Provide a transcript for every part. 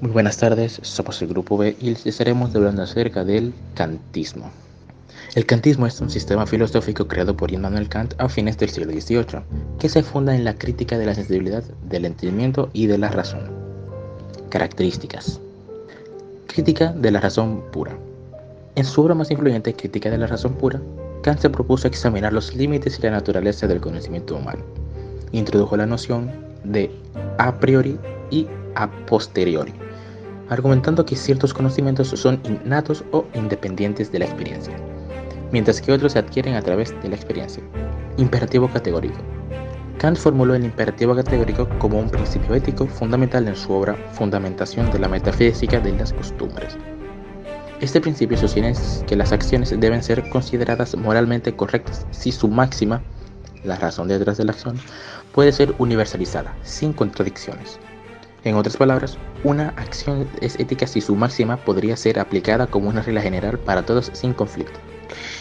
Muy buenas tardes, somos el Grupo B y les estaremos hablando acerca del kantismo. El kantismo es un sistema filosófico creado por Immanuel Kant a fines del siglo XVIII, que se funda en la crítica de la sensibilidad, del entendimiento y de la razón. Características. Crítica de la razón pura. En su obra más influyente, Crítica de la razón pura, Kant se propuso examinar los límites y la naturaleza del conocimiento humano. Introdujo la noción de a priori y a posteriori, argumentando que ciertos conocimientos son innatos o independientes de la experiencia, mientras que otros se adquieren a través de la experiencia. Imperativo categórico. Kant formuló el imperativo categórico como un principio ético fundamental en su obra Fundamentación de la metafísica de las costumbres. Este principio sostiene que las acciones deben ser consideradas moralmente correctas si su máxima, la razón detrás de la acción, puede ser universalizada, sin contradicciones. En otras palabras, una acción es ética si su máxima podría ser aplicada como una regla general para todos sin conflicto.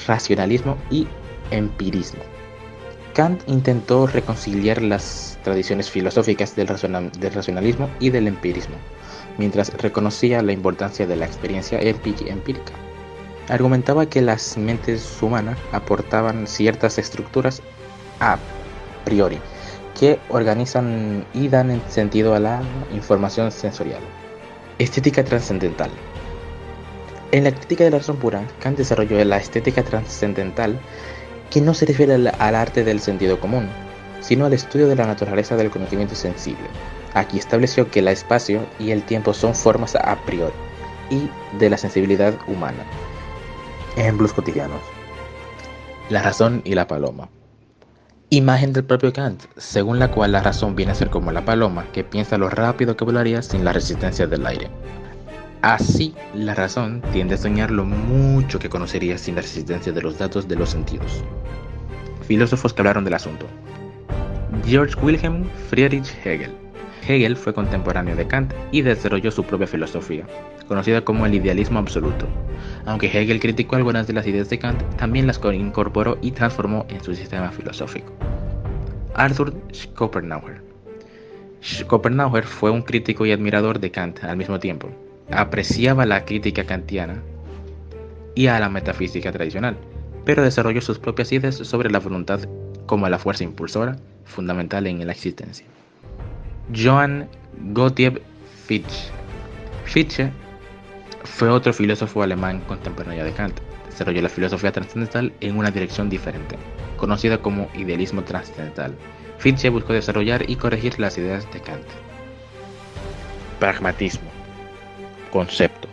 Racionalismo y empirismo. Kant intentó reconciliar las tradiciones filosóficas del racionalismo y del empirismo, mientras reconocía la importancia de la experiencia empírica. Argumentaba que las mentes humanas aportaban ciertas estructuras a priori, que organizan y dan sentido a la información sensorial. Estética trascendental. En la crítica de la razón pura, Kant desarrolló la estética trascendental, que no se refiere al arte del sentido común, sino al estudio de la naturaleza del conocimiento sensible. Aquí estableció que el espacio y el tiempo son formas a priori y de la sensibilidad humana. Ejemplos cotidianos. La razón y la paloma. Imagen del propio Kant, según la cual la razón viene a ser como la paloma, que piensa lo rápido que volaría sin la resistencia del aire. Así, la razón tiende a soñar lo mucho que conocería sin la resistencia de los datos de los sentidos. Filósofos que hablaron del asunto. Georg Wilhelm Friedrich Hegel. Hegel fue contemporáneo de Kant y desarrolló su propia filosofía, conocida como el idealismo absoluto. Aunque Hegel criticó algunas de las ideas de Kant, también las incorporó y transformó en su sistema filosófico. Arthur Schopenhauer. Schopenhauer fue un crítico y admirador de Kant al mismo tiempo. Apreciaba la crítica kantiana y a la metafísica tradicional, pero desarrolló sus propias ideas sobre la voluntad como la fuerza impulsora fundamental en la existencia. Johann Gottlieb Fichte. Fichte fue otro filósofo alemán contemporáneo de Kant. Desarrolló la filosofía trascendental en una dirección diferente, conocida como idealismo trascendental. Fichte buscó desarrollar y corregir las ideas de Kant. Pragmatismo. Concepto.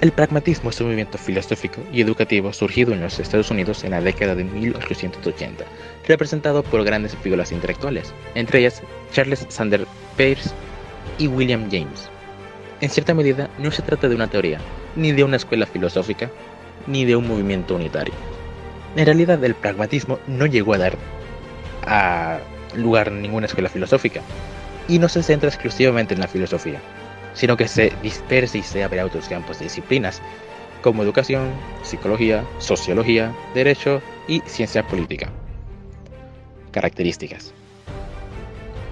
El pragmatismo es un movimiento filosófico y educativo surgido en los Estados Unidos en la década de 1880, representado por grandes figuras intelectuales, entre ellas Charles Sanders Peirce y William James. En cierta medida, no se trata de una teoría, ni de una escuela filosófica, ni de un movimiento unitario. En realidad, el pragmatismo no llegó a dar lugar a ninguna escuela filosófica, y no se centra exclusivamente en la filosofía, sino que se dispersa y se abre a otros campos de disciplinas, como educación, psicología, sociología, derecho y ciencia política. Características.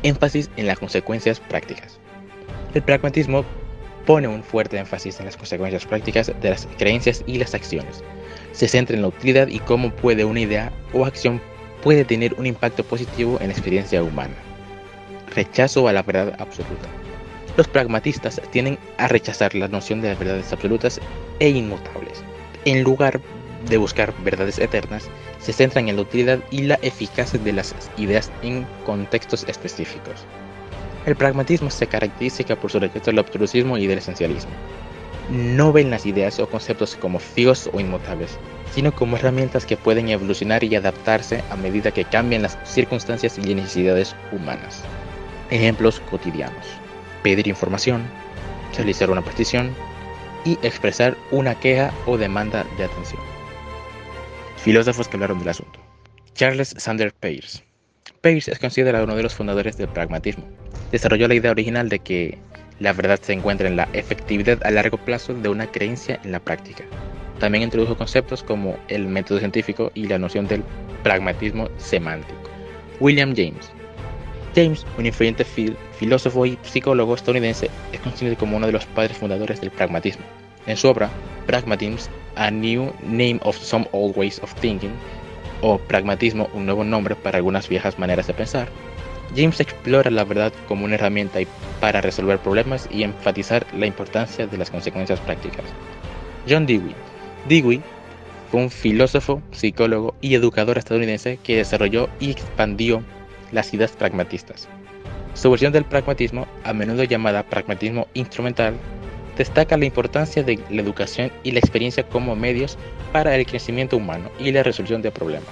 Énfasis en las consecuencias prácticas. El pragmatismo pone un fuerte énfasis en las consecuencias prácticas de las creencias y las acciones. Se centra en la utilidad y cómo puede una idea o acción puede tener un impacto positivo en la experiencia humana. Rechazo a la verdad absoluta. Los pragmatistas tienden a rechazar la noción de las verdades absolutas e inmutables. En lugar de buscar verdades eternas, se centran en la utilidad y la eficacia de las ideas en contextos específicos. El pragmatismo se caracteriza por su rechazo al absolutismo y del esencialismo. No ven las ideas o conceptos como fijos o inmutables, sino como herramientas que pueden evolucionar y adaptarse a medida que cambian las circunstancias y necesidades humanas. Ejemplos cotidianos. Pedir información, realizar una petición y expresar una queja o demanda de atención. Filósofos que hablaron del asunto. Charles Sanders Peirce. Peirce es considerado uno de los fundadores del pragmatismo. Desarrolló la idea original de que la verdad se encuentra en la efectividad a largo plazo de una creencia en la práctica. También introdujo conceptos como el método científico y la noción del pragmatismo semántico. William James. James, un influyente filósofo y psicólogo estadounidense, es conocido como uno de los padres fundadores del pragmatismo. En su obra, Pragmatism, A New Name of Some Old Ways of Thinking, o Pragmatismo, un nuevo nombre para algunas viejas maneras de pensar, James explora la verdad como una herramienta para resolver problemas y enfatizar la importancia de las consecuencias prácticas. John Dewey. Dewey fue un filósofo, psicólogo y educador estadounidense que desarrolló y expandió las ideas pragmatistas. Su versión del pragmatismo, a menudo llamada pragmatismo instrumental, destaca la importancia de la educación y la experiencia como medios para el crecimiento humano y la resolución de problemas.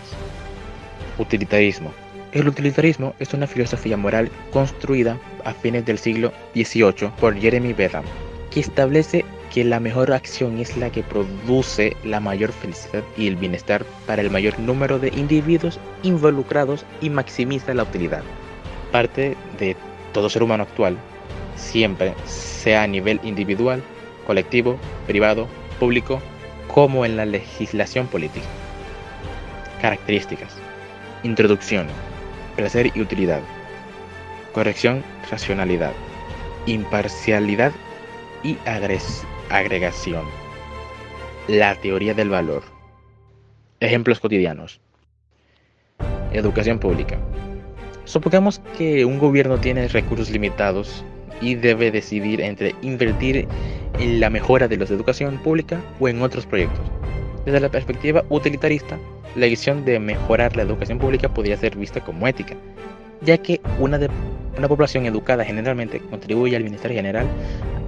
Utilitarismo. El utilitarismo es una filosofía moral construida a fines del siglo XVIII por Jeremy Bentham, que establece que la mejor acción es la que produce la mayor felicidad y el bienestar para el mayor número de individuos involucrados y maximiza la utilidad. Parte de todo ser humano actual, siempre, sea a nivel individual, colectivo, privado, público, como en la legislación política. Características. Introducción. Placer y utilidad. Corrección, racionalidad. Imparcialidad y agregación. La teoría del valor. Ejemplos cotidianos. Educación pública. Supongamos que un gobierno tiene recursos limitados y debe decidir entre invertir en la mejora de la educación pública o en otros proyectos. Desde la perspectiva utilitarista, la decisión de mejorar la educación pública podría ser vista como ética, ya que una población educada generalmente contribuye al bienestar general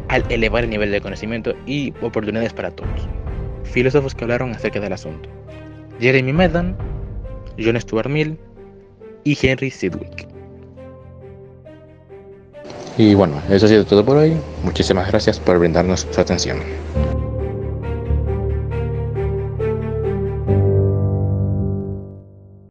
al elevar el nivel de conocimiento y oportunidades para todos. Filósofos que hablaron acerca del asunto: Jeremy Bentham, John Stuart Mill y Henry Sidgwick. Y bueno, eso ha sido todo por hoy. Muchísimas gracias por brindarnos su atención.